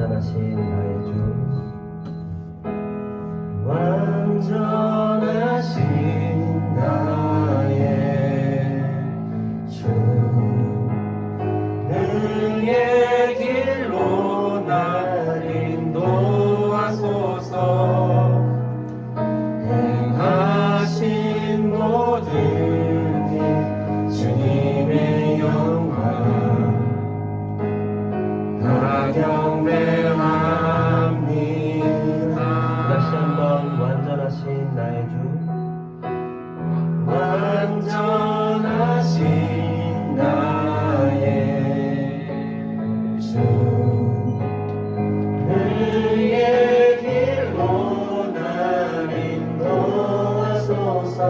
완전하신 나의 주, 완전하신 나의 주, 능의 길로 날 인도하소서. 행하신 모든 일 주님의 영광 다 경배합니다. 다시 한번 완전하신 나의 주, 완전하신 나의 주, 그의 길로 날 인도하소서.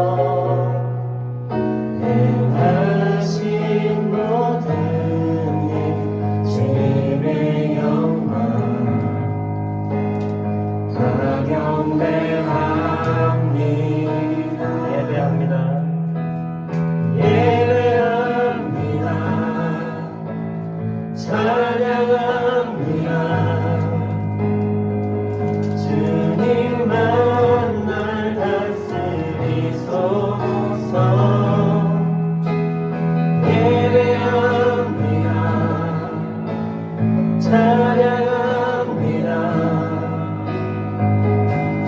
행하신 모든 일 주님의 영광 다 경배합니다. 예배합니다. 예배합니다. 찬양합니다. 주님만 날 다스리소서. 예배합니다. 찬양합니다.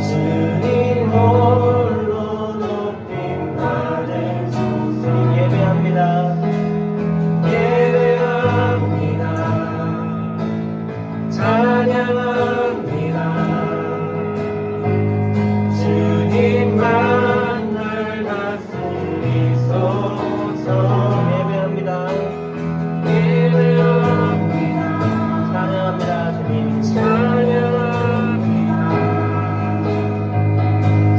주님 홀로 높임 받으소서. 예배합니다. 예배합니다. 찬양합니다. 주님만 날 다스리소서. 예배합니다. 예배합니다. 찬양합니다. 주님 찬양합니다.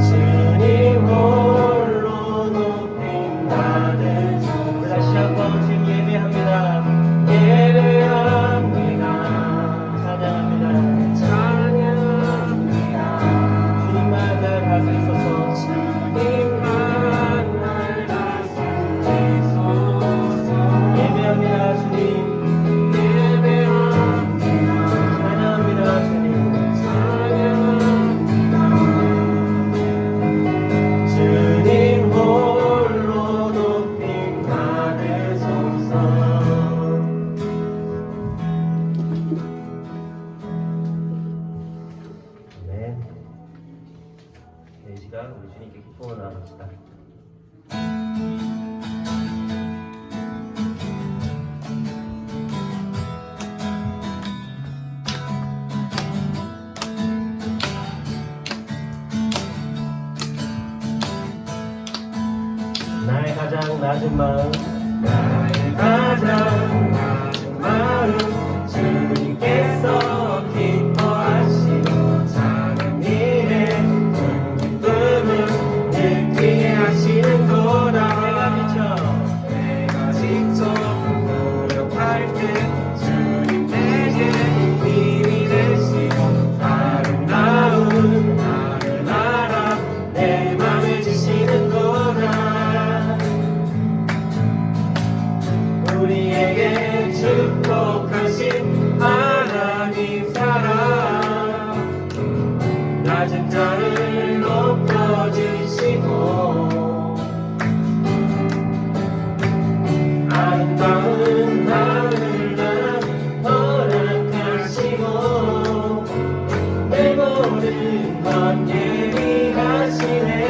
주님 홀로 높임 받으소서. 다시 한번 주님 예배합니다. 예배합니다. 찬양합니다. 찬양합니다. 주님만 날 다스리소서. 주님만 날 다스리소서. 예배합니다. 주님 예배합니다. 찬양합니다. 주님 찬양합니다. 주님 홀로 높임 받으소서. 아멘. 이 시간 우리 주님께 기쁨을 나눕시다. 나의 가장 낮은 마음, 나의 가장 낮은 마음, 주님께서 기뻐하시고 작은 일에 큰 기쁨을 느끼게 하시는도다. 내가 직접 노력할 때 주님 내게 힘이 되시고 아름다운 나를 알아 내 맘에 주시는도다. 우리에게 축복하신 하나님 사랑, 낮은 자를 높여주시고 아름다운 하늘나라 허락하시고 내 모든 것 예비하시네.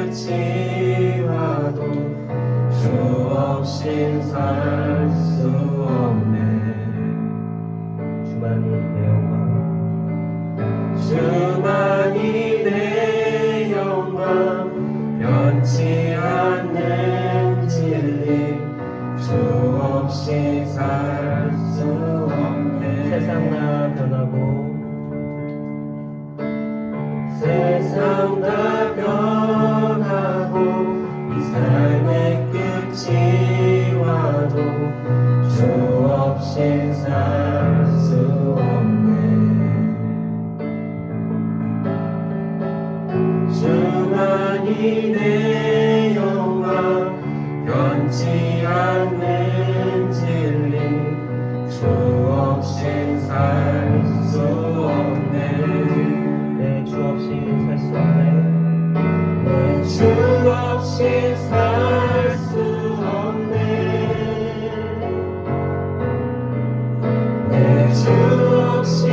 끝이 와도 주 없인 살 수 없네. 주만이 내 영광, 주만이 내 영광, 변치 않는 진리, 주 없이 살 수 없네. 세상 나 변하고 세상 다 변하고 이 삶의 끝이 와도 주 없이 살 수 없네. 주만이 내 영광, 변치 않는 진리, 주 없이 살 수 없네. 내 주 없이 살 수 없네. 내 주 없이 살 수 없네. 내 주 없이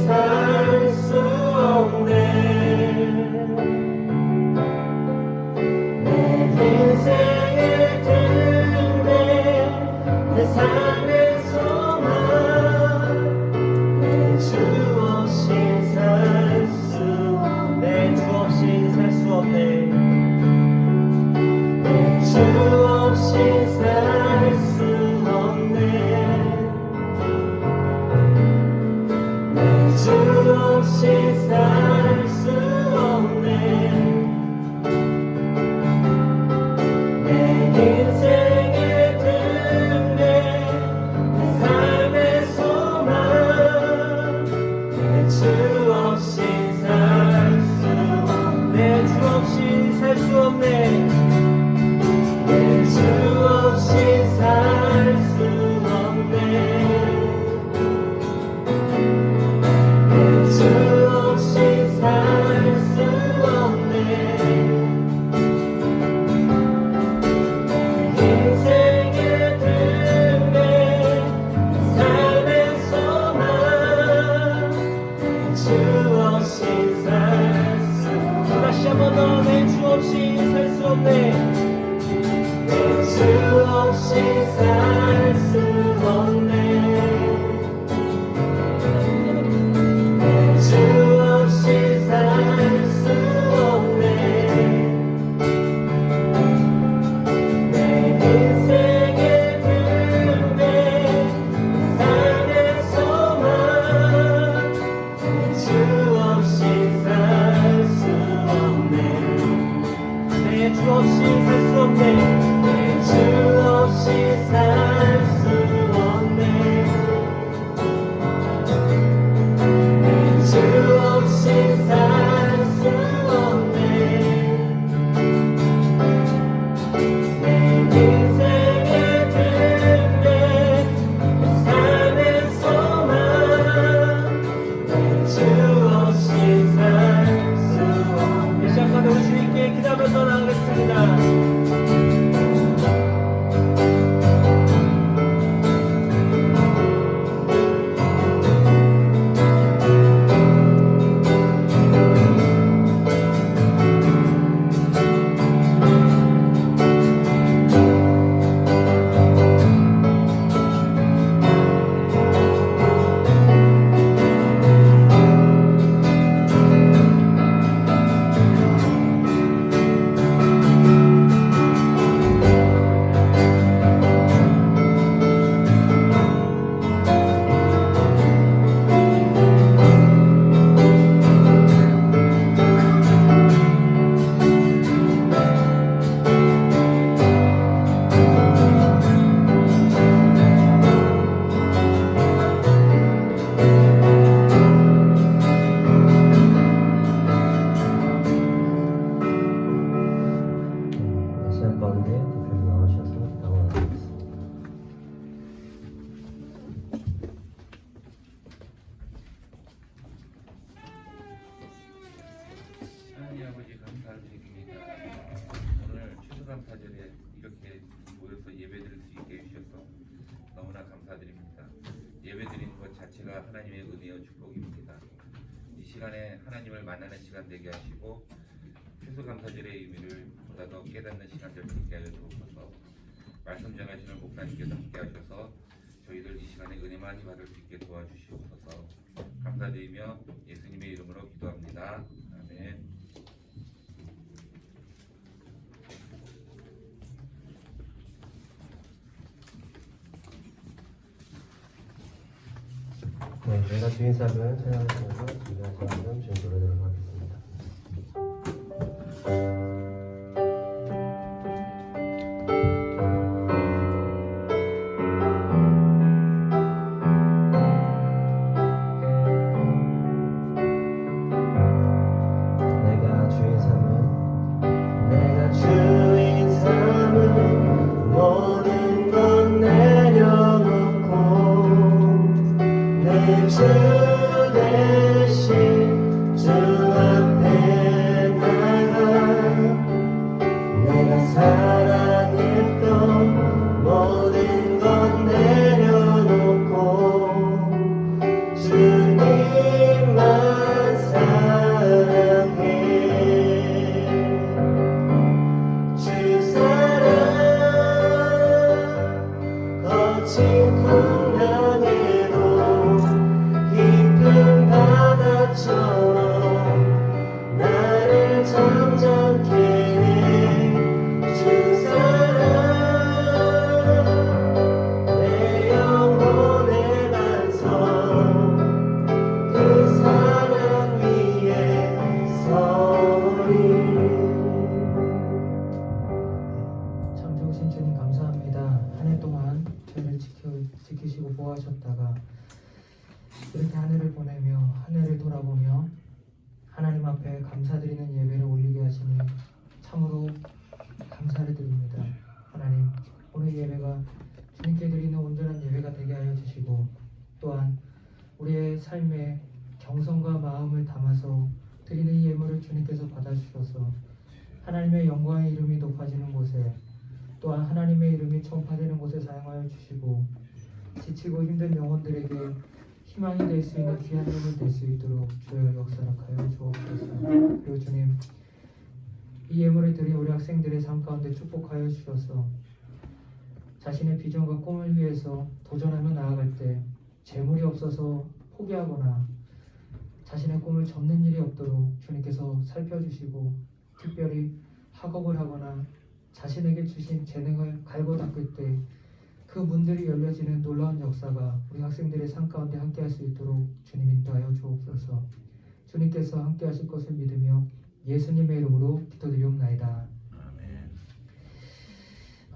살 수 없네. 내 인생의 등대, 내 삶의 소망, 내 주 없이 살 수 없네. 내 주 없이 살 수 없네. 내 주 없이 살 수 없네. 내 주 없이 살 수 없네. 내 인생의 등대, 내 삶의 소망, 내 주 없이 살 수 없네. 내 주 없이 살 수 없네. 내 주 없이 살 수 없네. 내 주 없이 살 수 없네. 내 인생의 등대, 내 삶의 소망, 내 주 없이 살 수 다시 한번 더 내 주 없이 살 수 없네. 내 주 없이 살 수 없네. 내 주 없이 살 수 없네. 내 인생의 등대, 내 삶의 소망, 내 주 없이 살 수 없네. 내 주 없이 살 수 없네. 내 주 없이 살 수 없네. 내 주 없이 살 수 없네. 내 인생의 등대, 내 삶의 소망, 내 주 없이 살 수 없네. 시작하는 우리 주님께 기도하면서 나가겠습니다. 감사절에 이렇게 모여서 예배드릴 수 있게 해주셔서 너무나 감사드립니다. 예배드리는 것 자체가 하나님의 은혜와 축복입니다. 이 시간에 하나님을 만나는 시간 되게 하시고 추수감사절의 의미를 보다 더 깨닫는 시간들 되게 하여 주옵소서. 말씀 전하시는 목사님께서 함께 하셔서 저희들 이 시간에 은혜 많이 받을 수 있게 도와주시옵소서. 감사드리며 예수님의 이름으로 기도합니다. 아멘. 네, 내가 주인 삶을 찬양하시면서 준비한 시간을 지금 노래드리도록 하겠습니다. 내가 주인 삶은 모든 것 내려놓고 내 주 대신 주 앞에 나가 내가 사랑했던 모든 것 내려놓고 주님만 사랑해 주 사랑 거친 풍랑에도 깊은 바다처럼 나를 잠잠케 해 주 사랑 내 영혼의 반성 그 사랑 위에 서리. 참 좋으신 주님 감사합니다. 한 해 동안 저희를 지키시고 보호하셨다가 이렇게 한 해를 보내며 한 해를 돌아보며 하나님 앞에 감사드리는 예배를 올리게 하시니 참으로 감사를 드립니다. 하나님, 오늘 예배가 주님께 드리는 온전한 예배가 되게 하여 주시고 또한 우리의 삶에 경성과 마음을 담아서 드리는 이 예물을 주님께서 받아주셔서 하나님의 영광의 이름이 높아지는 곳에 또한 하나님의 이름이 전파되는 곳에 사용하여 주시고 지치고 힘든 영혼들에게 희망이 될 수 있는 귀한 힘을 될 수 있도록 주여 역사하여 주옵소서. 그리고 주님, 이 예물을 드린 우리 학생들의 삶 가운데 축복하여 주셔서 자신의 비전과 꿈을 위해서 도전하며 나아갈 때 재물이 없어서 포기하거나 자신의 꿈을 접는 일이 없도록 주님께서 살펴주시고 특별히 학업을 하거나 자신에게 주신 재능을 갈고 닦을 때 그 문들이 열려지는 놀라운 역사가 우리 학생들의 삶 가운데 함께 할 수 있도록 주님 인도하여 주옵소서. 주님께서 함께 하실 것을 믿으며 예수님의 이름으로 기도드리옵나이다. 아멘.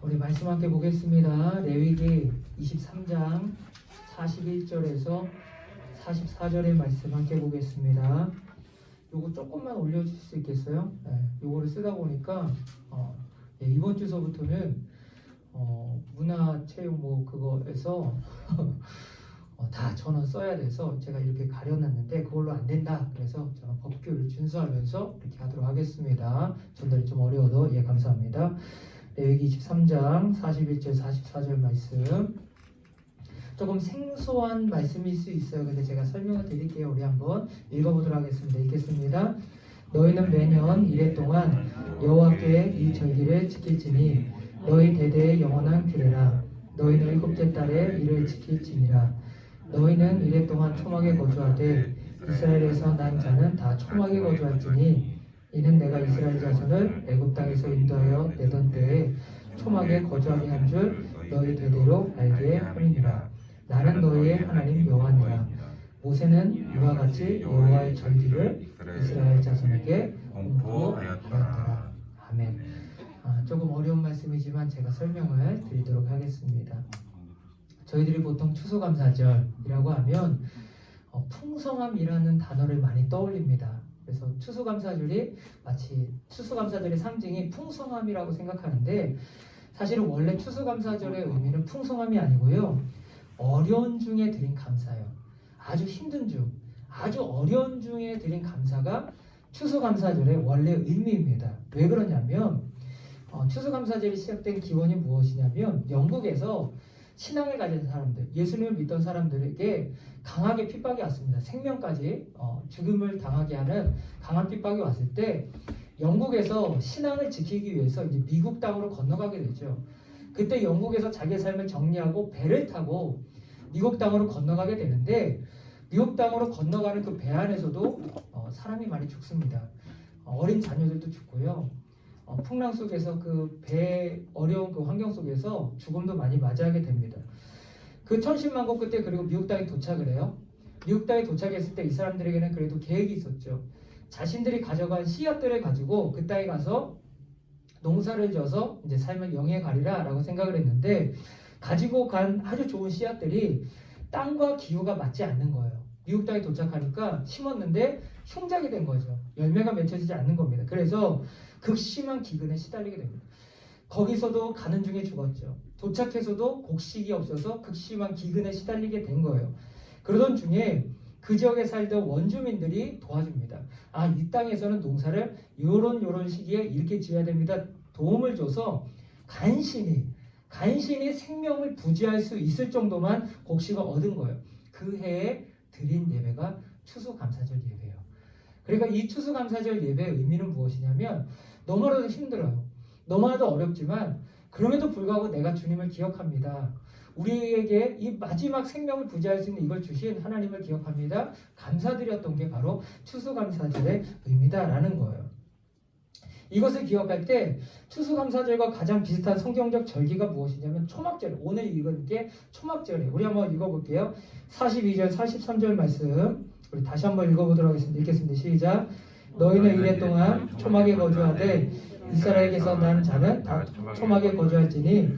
우리 말씀 함께 보겠습니다. 레위기 23장 41절에서 44절의 말씀 함께 보겠습니다. 요거 조금만 올려주실 수 있겠어요? 네, 요거를 쓰다 보니까 이번 주서부터는 문화체육 그거에서 다 전원 써야 돼서 제가 이렇게 가려놨는데 그걸로 안 된다. 그래서 저는 법규를 준수하면서 이렇게 하도록 하겠습니다. 전달이 좀 어려워도 감사합니다. 레위기 23장 41절 44절 말씀 조금 생소한 말씀일 수 있어요. 근데 제가 설명을 드릴게요. 우리 한번 읽어보도록 하겠습니다. 읽겠습니다. 너희는 매년 이래 동안 여호와께 이 절기를 지킬지니 너희 대대의 영원한 규례라. 너희는 일곱째 달에 이를 지킬지니라. 너희는 이래 동안 초막에 거주하되 이스라엘에서 난 자는 다 초막에 거주할지니 이는 내가 이스라엘 자손을 애굽 땅에서 인도하여 내던 때에 초막에 거주하게 한 줄 너희 대대로 알게 함이니라. 나는 너희의 하나님 여호와니라. 모세는 이와 같이 여호와의 절기를 이스라엘 자손에게 공포하였더라. 아멘. 조금 어려운 말씀이지만 제가 설명을 드리도록 하겠습니다. 저희들이 보통 추수감사절이라고 하면 풍성함이라는 단어를 많이 떠올립니다. 그래서 추수감사절이 마치 추수감사절의 상징이 풍성함이라고 생각하는데 사실은 원래 추수감사절의 의미는 풍성함이 아니고요. 어려운 중에 드린 감사예요. 아주 힘든 중, 아주 어려운 중에 드린 감사가 추수감사절의 원래 의미입니다. 왜 그러냐면 추수감사절이 시작된 기원이 무엇이냐면 영국에서 신앙을 가진 사람들, 예수님을 믿던 사람들에게 강하게 핍박이 왔습니다. 생명까지 죽음을 당하게 하는 강한 핍박이 왔을 때 영국에서 신앙을 지키기 위해서 이제 미국 땅으로 건너가게 되죠. 그때 영국에서 자기의 삶을 정리하고 배를 타고 미국 땅으로 건너가게 되는데 미국 땅으로 건너가는 그 배 안에서도 사람이 많이 죽습니다. 어린 자녀들도 죽고요. 풍랑 속에서 그 배 어려운 그 환경 속에서 죽음도 많이 맞이하게 됩니다. 그 천신만고 끝에 그리고 미국 땅에 도착을 해요. 미국 땅에 도착했을 때 이 사람들에게는 그래도 계획이 있었죠. 자신들이 가져간 씨앗들을 가지고 그 땅에 가서 농사를 져서 이제 삶을 영위해 가리라라고 생각을 했는데 가지고 간 아주 좋은 씨앗들이 땅과 기후가 맞지 않는 거예요. 미국 땅에 도착하니까 심었는데 흉작이 된 거죠. 열매가 맺혀지지 않는 겁니다. 그래서 극심한 기근에 시달리게 됩니다. 거기서도 가는 중에 죽었죠. 도착해서도 곡식이 없어서 극심한 기근에 시달리게 된 거예요. 그러던 중에 그 지역에 살던 원주민들이 도와줍니다. 아, 이 땅에서는 농사를 요런 시기에 이렇게 지어야 됩니다. 도움을 줘서 간신히 생명을 부지할 수 있을 정도만 곡식을 얻은 거예요. 그 해에 드린 예배가 추수감사절 예배예요. 그러니까 이 추수감사절 예배의 의미는 무엇이냐면 너무나도 힘들어요. 너무나도 어렵지만 그럼에도 불구하고 내가 주님을 기억합니다. 우리에게 이 마지막 생명을 부지할 수 있는 이걸 주신 하나님을 기억합니다. 감사드렸던 게 바로 추수감사절의 의미다라는 거예요. 이것을 기억할 때 추수감사절과 가장 비슷한 성경적 절기가 무엇이냐면 초막절. 오늘 읽은 게 초막절이에요. 우리 한번 읽어볼게요. 42절 43절 말씀 우리 다시 한번 읽어보도록 하겠습니다. 읽겠습니다. 시작. 너희는 이래 동안 초막에 거주하되 이스라엘에게서 난 자는 다 초막에 거주할지니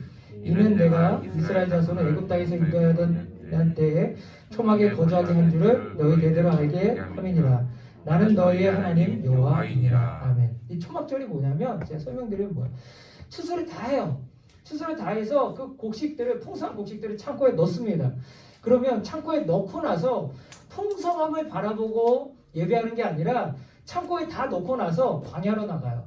이는 내가 이스라엘 자손을 애굽 땅에서 인도하던 때에 초막에 거주하게 한 줄을 너희 대대로 알게 함이니라. 나는 너희의 하나님 여호와이니라. 아멘. 이 초막절이 뭐냐면 제가 설명드리면 뭐예요? 추수를 다 해요. 추수를 다 해서 그 곡식들을 풍성한 곡식들을 창고에 넣습니다. 그러면 창고에 넣고 나서 풍성함을 바라보고 예배하는 게 아니라 창고에 다 넣고 나서 광야로 나가요.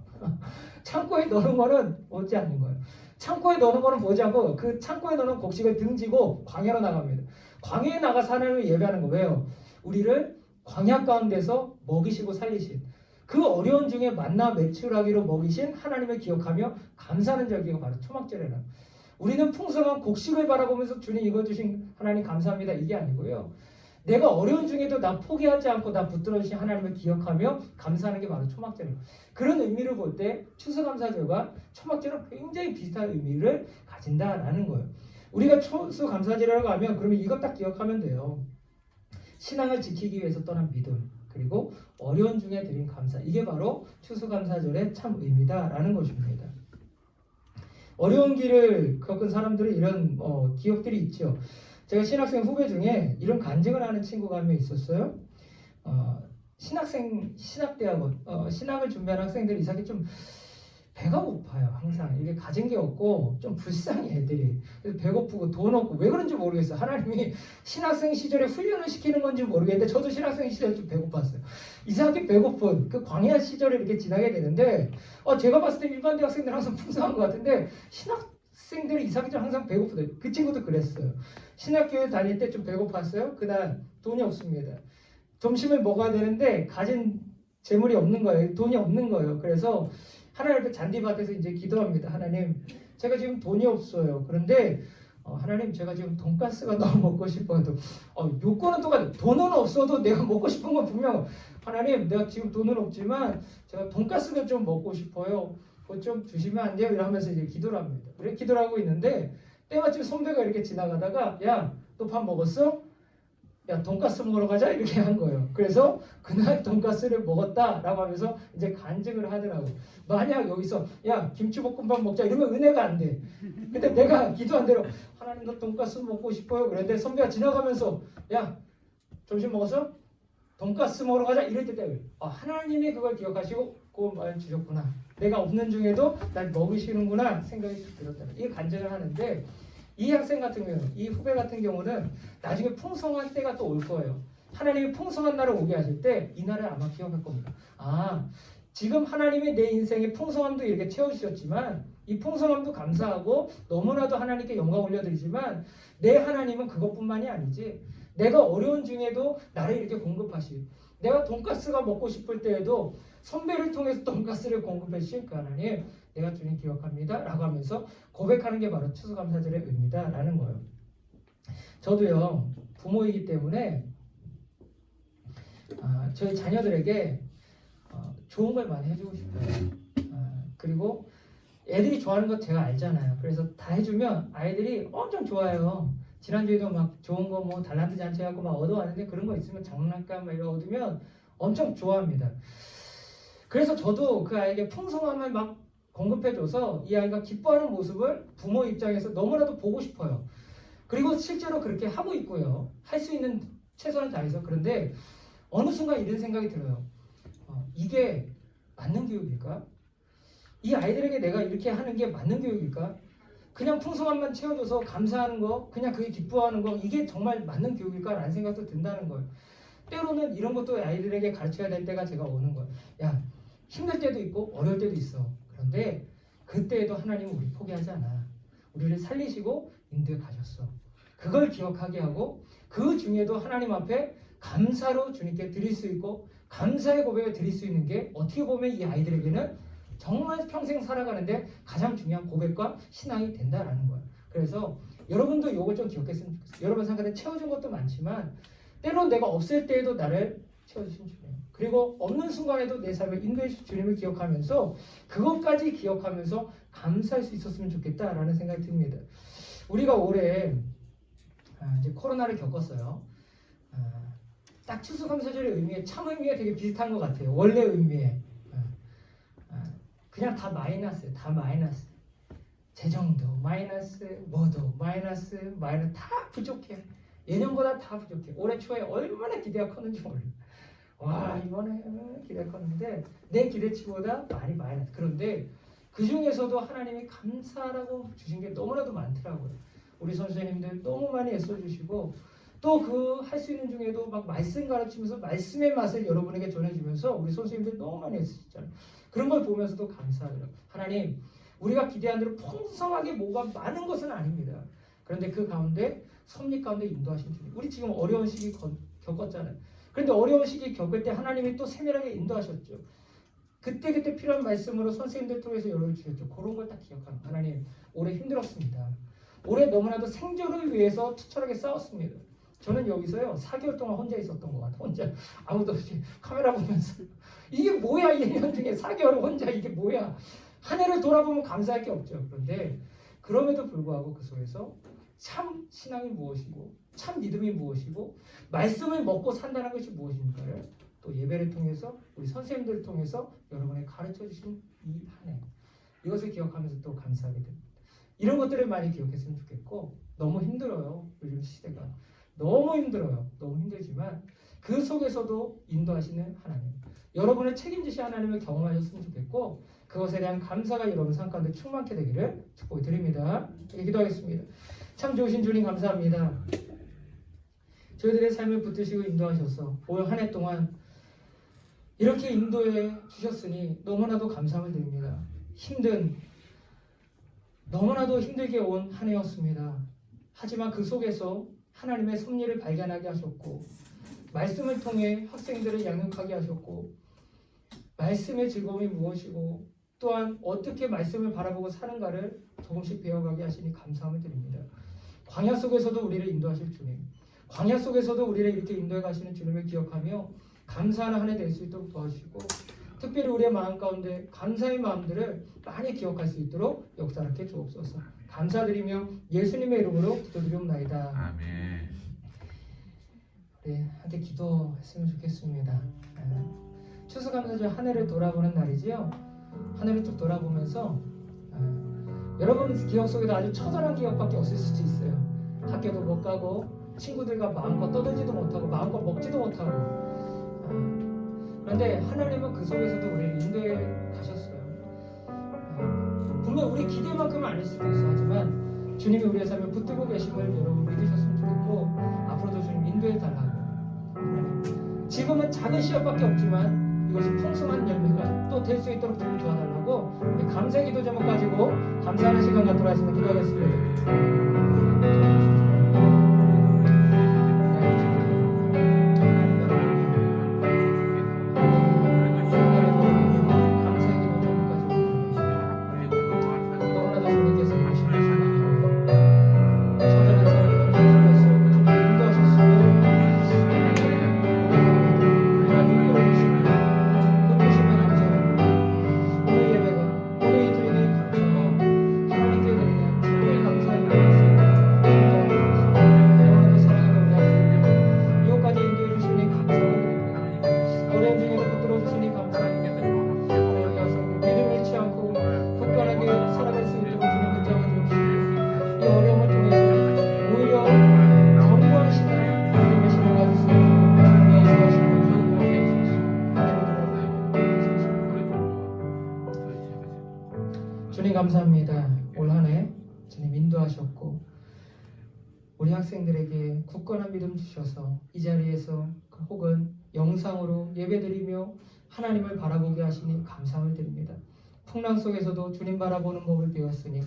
창고에 넣는 거는 오지 않는 거예요. 창고에 넣는 거는 보지 않고 그 창고에 넣는 곡식을 등지고 광야로 나갑니다. 광야에 나가서 하나님을 예배하는 거. 왜요? 우리를 광야 가운데서 먹이시고 살리신 그 어려운 중에 만나 매출하기로 먹이신 하나님을 기억하며 감사하는 절기가 바로 초막절이라. 우리는 풍성한 곡식을 바라보면서 주님 이거 주신 하나님 감사합니다 이게 아니고요. 내가 어려운 중에도 나 포기하지 않고 나 붙들어 주신 하나님을 기억하며 감사하는 게 바로 초막절이에요. 그런 의미를 볼 때 추수감사절과 초막절은 굉장히 비슷한 의미를 가진다라는 거예요. 우리가 추수감사절이라고 하면 그러면 이것 딱 기억하면 돼요. 신앙을 지키기 위해서 떠난 믿음 그리고 어려운 중에 드린 감사 이게 바로 추수감사절의 참 의미다라는 것입니다. 어려운 길을 겪은 사람들은 이런 기억들이 있죠. 제가 신학생 후배 중에 이런 간증을 하는 친구가 한 명 있었어요. 신학대학원 신학을 준비하는 학생들이 이상하게 좀 배가 고파요. 항상 이게 가진 게 없고 좀 불쌍해 애들이. 그래서 배고프고 돈 없고 왜 그런지 모르겠어요. 하나님이 신학생 시절에 훈련을 시키는 건지 모르겠는데 저도 신학생 시절에 좀 배고팠어요. 이상하게 배고픈 그 광야 시절에 이렇게 지나게 되는데 제가 봤을 때 일반 대학생들 항상 풍성한 것 같은데 신학생들이 이상하게 좀 항상 배고프대요. 그 친구도 그랬어요. 신학교에 다닐 때 좀 배고팠어요. 그날 돈이 없습니다. 점심을 먹어야 되는데 가진 재물이 없는 거예요. 돈이 없는 거예요. 그래서 하나님 앞에 잔디밭에서 이제 기도합니다. 하나님, 제가 지금 돈이 없어요. 그런데 하나님, 제가 지금 돈가스가 너무 먹고 싶어요. 요거는 똑같아요. 돈은 없어도 내가 먹고 싶은 건 분명 하나님, 내가 지금 돈은 없지만 제가 돈가스가 좀 먹고 싶어요. 그거 좀 주시면 안 돼요? 이러면서 이제 기도를 합니다. 그래 기도를 하고 있는데 때마침 선배가 이렇게 지나가다가 야, 너 밥 먹었어? 야, 돈가스 먹으러 가자 이렇게 한 거예요. 그래서 그날 돈가스를 먹었다라고 하면서 이제 간증을 하더라고. 만약 여기서 야, 김치볶음밥 먹자 이러면 은혜가 안 돼. 근데 내가 기도한 대로 하나님 나 돈가스 먹고 싶어요. 그런데 선배가 지나가면서 야, 점심 먹었어? 돈가스 먹으러 가자 이럴 때 하나님이 그걸 기억하시고 그 말 주셨구나. 내가 없는 중에도 날 먹이시는구나 생각이 들었다. 이 간증을 하는데 이 학생 같은 경우는 이 후배 같은 경우는 나중에 풍성한 때가 또 올 거예요. 하나님이 풍성한 날을 오게 하실 때 이 날을 아마 기억할 겁니다. 지금 하나님이 내 인생의 풍성함도 이렇게 채워주셨지만 이 풍성함도 감사하고 너무나도 하나님께 영광 올려드리지만 내 하나님은 그것뿐만이 아니지 내가 어려운 중에도 나를 이렇게 공급하시고 내가 돈가스가 먹고 싶을 때에도 선배를 통해서 돈가스를 공급해 주신 그 하나님 내가 주님 기억합니다 라고 하면서 고백하는 게 바로 추수감사절의 의미다 라는 거예요. 저도요 부모이기 때문에 저희 자녀들에게 좋은 걸 많이 해주고 싶어요. 그리고 애들이 좋아하는 것 제가 알잖아요. 그래서 다 해주면 아이들이 엄청 좋아해요. 지난주에도 막 좋은 거 뭐 달란트 잔치 하고 막 얻어왔는데 그런 거 있으면 장난감 막 이런 거 얻으면 엄청 좋아합니다. 그래서 저도 그 아이에게 풍성함을 막 공급해줘서 이 아이가 기뻐하는 모습을 부모 입장에서 너무나도 보고 싶어요. 그리고 실제로 그렇게 하고 있고요. 할 수 있는 최선을 다해서. 그런데 어느 순간 이런 생각이 들어요. 이게 맞는 교육일까? 이 아이들에게 내가 이렇게 하는 게 맞는 교육일까? 그냥 풍성함만 채워줘서 감사하는 거, 그냥 그게 기뻐하는 거, 이게 정말 맞는 교육일까라는 생각도 든다는 거예요. 때로는 이런 것도 아이들에게 가르쳐야 될 때가 제가 오는 거예요. 야, 힘들 때도 있고 어려울 때도 있어. 그런데 그때에도 하나님은 우리 포기하지 않아. 우리를 살리시고 인도에 가셨어. 그걸 기억하게 하고 그 중에도 하나님 앞에 감사로 주님께 드릴 수 있고 감사의 고백을 드릴 수 있는 게 어떻게 보면 이 아이들에게는 정말 평생 살아가는데 가장 중요한 고백과 신앙이 된다라는 거예요. 그래서 여러분도 이걸 좀 기억했으면 좋겠어요. 여러분 생각에 채워준 것도 많지만 때론 내가 없을 때에도 나를 채워주신 주님, 그리고 없는 순간에도 내 삶을 인도해 주신 주님을 기억하면서 그것까지 기억하면서 감사할 수 있었으면 좋겠다라는 생각이 듭니다. 우리가 올해 이제 코로나를 겪었어요. 딱 추수감사절의 의미에 참 의미가 되게 비슷한 것 같아요. 원래 의미에 그냥 다 마이너스, 다 마이너스. 재정도 마이너스, 뭐도 마이너스 다 부족해. 예년보다 다 부족해. 올해 초에 얼마나 기대가 컸는지 몰라. 와, 이번에 기대가 컸는데 내 기대치보다 많이 마이너스. 그런데 그 중에서도 하나님이 감사라고 주신 게 너무나도 많더라고요. 우리 선생님들 너무 많이 애써주시고 또 그 할 수 있는 중에도 막 말씀 가르치면서 말씀의 맛을 여러분에게 전해주면서 우리 선생님들 너무 많이 애쓰셨잖아요. 그런 걸 보면서도 감사하더라고요. 하나님, 우리가 기대한 대로 풍성하게 뭐가 많은 것은 아닙니다. 그런데 그 가운데 섭리 가운데 인도하신 주님. 우리 지금 어려운 시기 겪었잖아요. 그런데 어려운 시기 겪을 때 하나님이 또 세밀하게 인도하셨죠. 그때 필요한 말씀으로 선생님들 통해서 열어를 주셨죠. 그런 걸 딱 기억하는 하나님, 올해 힘들었습니다. 올해 너무나도 생존을 위해서 투철하게 싸웠습니다. 저는 여기서요 4개월 동안 혼자 있었던 것 같아요. 혼자 아무도 없이 카메라 보면서 이게 뭐야, 1년 중에 4개월 혼자, 이게 뭐야. 한 해를 돌아보면 감사할 게 없죠. 그런데 그럼에도 불구하고 그 속에서 참 신앙이 무엇이고 참 믿음이 무엇이고 말씀을 먹고 산다는 것이 무엇인가를 또 예배를 통해서 우리 선생님들을 통해서 여러분의 가르쳐 주신 이 한 해, 이것을 기억하면서 또 감사하게 됩니다. 이런 것들을 많이 기억했으면 좋겠고, 너무 힘들어요. 요즘 시대가 너무 힘들어요. 너무 힘들지만 그 속에서도 인도하시는 하나님, 여러분을 책임지신 하나님을 경험하셨으면 좋겠고, 그것에 대한 감사가 여러분 삶 가운데 충만케 되기를 축복을 드립니다. 기도하겠습니다. 참 좋으신 주님 감사합니다. 저희들의 삶을 붙드시고 인도하셔서 올 한 해 동안 이렇게 인도해 주셨으니 너무나도 감사함을 드립니다. 너무나도 힘들게 온 한 해였습니다. 하지만 그 속에서 하나님의 섭리를 발견하게 하셨고, 말씀을 통해 학생들을 양육하게 하셨고, 말씀의 즐거움이 무엇이고 또한 어떻게 말씀을 바라보고 사는가를 조금씩 배워가게 하시니 감사함을 드립니다. 광야 속에서도 우리를 인도하실 주님, 광야 속에서도 우리를 이렇게 인도해 가시는 주님을 기억하며 감사하는 한 해 될 수 있도록 도와주시고, 특별히 우리의 마음 가운데 감사의 마음들을 많이 기억할 수 있도록 역사하게 주옵소서. 감사드리며 예수님의 이름으로 기도드리옵나이다. 아멘. 네, 함께 기도했으면 좋겠습니다. 추수감사절 한 해를 돌아보는 날이지요. 한 해를 쭉 돌아보면서 여러분 기억 속에도 아주 처절한 기억밖에 없을 수도 있어요. 학교도 못 가고 친구들과 마음껏 떠들지도 못하고 마음껏 먹지도 못하고, 그런데 하나님은 그 속에서도 우리를 인도해 가셨어요. 분명 우리 기대만큼은 아닐 수도 있어. 하지만 주님이 우리의 삶을 붙들고 계심을 여러분 믿으셨으면 좋겠고, 앞으로도 주님 인도해 달라고. 지금은 작은 시험밖에 없지만 이것이 풍성한 열매가 또 될 수 있도록 주님 도와달라고 우리 감사의 기도 제목 가지고 감사하는 시간 갖도록 하겠습니다. 기도하겠습니다. 주님께서 이루신 것입니다. 처절한 삶을 예수께서 주님 인도하셨음을 우리가 눈으로 보십니다. 그 보시면 감사합니다. 오늘 예배가 오늘 이 드리는 감사가 하나님께 드리는 특별히 감사의 말씀입니다. 하나님의 사랑하는 우리 학생들 이곳까지 인도해 주시니 감사드립니다. 어려운 중에도 붙들어 주시니 감사합니다. 하나님 우리 학생들 믿음 잃지 않고 굳건하게 살아갈 수 있도록 주님 붙잡아 주옵시고 이 어려움을 통해서 오히려 견고한 신앙, 믿음의 신앙을 가질 수 있도록 주님 예수하시고 주님 감사합니다. 올 한 해 주님 인도하셨고 우리 학생들에게 굳건한 믿음 주셔서 이 자리에서 혹은 영상으로 예배드리며 하나님을 바라보게 하시니 감사함을 드립니다. 풍랑 속에서도 주님 바라보는 법을 배웠으니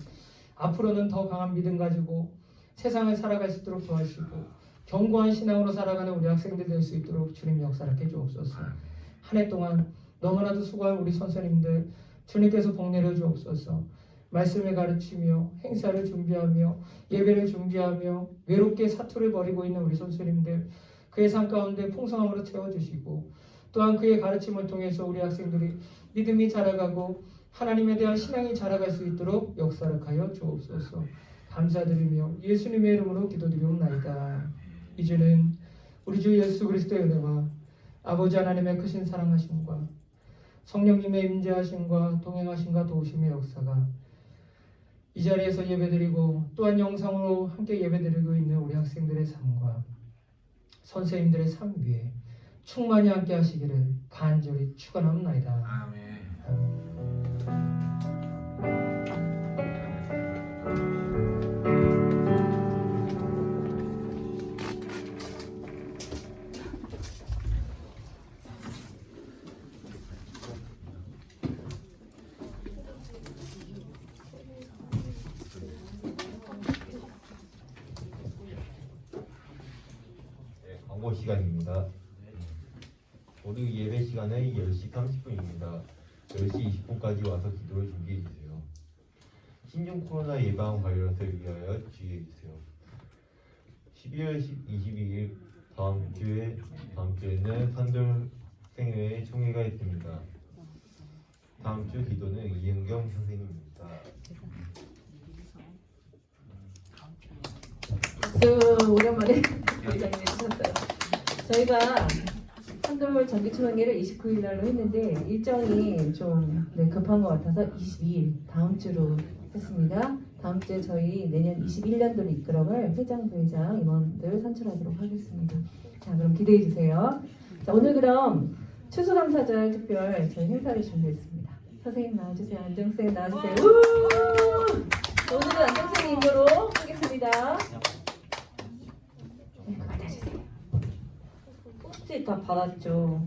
앞으로는 더 강한 믿음 가지고 세상을 살아갈 수 있도록 도와주시고 견고한 신앙으로 살아가는 우리 학생들 될 수 있도록 주님 역사를 주옵소서. 한 해 동안 너무나도 수고한 우리 선생님들 주님께서 복 내려 주옵소서. 말씀을 가르치며 행사를 준비하며 예배를 준비하며 외롭게 사투를 벌이고 있는 우리 선생님들 그의 삶 가운데 풍성함으로 채워주시고 또한 그의 가르침을 통해서 우리 학생들이 믿음이 자라가고 하나님에 대한 신앙이 자라갈 수 있도록 역사력하여 주옵소서. 감사드리며 예수님의 이름으로 기도드리옵나이다. 이제는 우리 주 예수 그리스도의 은혜와 아버지 하나님의 크신 사랑하심과 성령님의 임재하심과 동행하심과 도우심의 역사가 이 자리에서 예배드리고 또한 영상으로 함께 예배드리고 있는 우리 학생들의 삶과 선생님들의 삶 위에 충만히 함께 하시기를 간절히 축원합니다. 아멘. 광고 시간입니다. 모두 예배 시간은 10시 30분입니다. 10시 20분까지 와서 기도를 준비해 주세요. 신종 코로나 예방 바이러스를 위하여 주의해 주세요. 12월 22일 다음 주에는 산돌생회 총회가 있습니다. 다음 주 기도는 이은경 선생님입니다. 박수. 오랜만에 회장님 해주셨어요. 저희가 산돌 전기총회를 29일 날로 했는데 일정이 좀 급한 것 같아서 22일 다음 주로 했습니다. 다음 주에 저희 내년 21년도를 이끌어갈 회장, 부회장, 임원들 선출하도록 하겠습니다. 자, 그럼 기대해 주세요. 자, 오늘 그럼 추수감사절 특별 저희 행사를 준비했습니다. 선생님 나와주세요. 안정쌤 나와주세요. 오늘은 안정쌤 인도로 하겠습니다. 네, 그만 하시세요. 포스트잇 다 받았죠.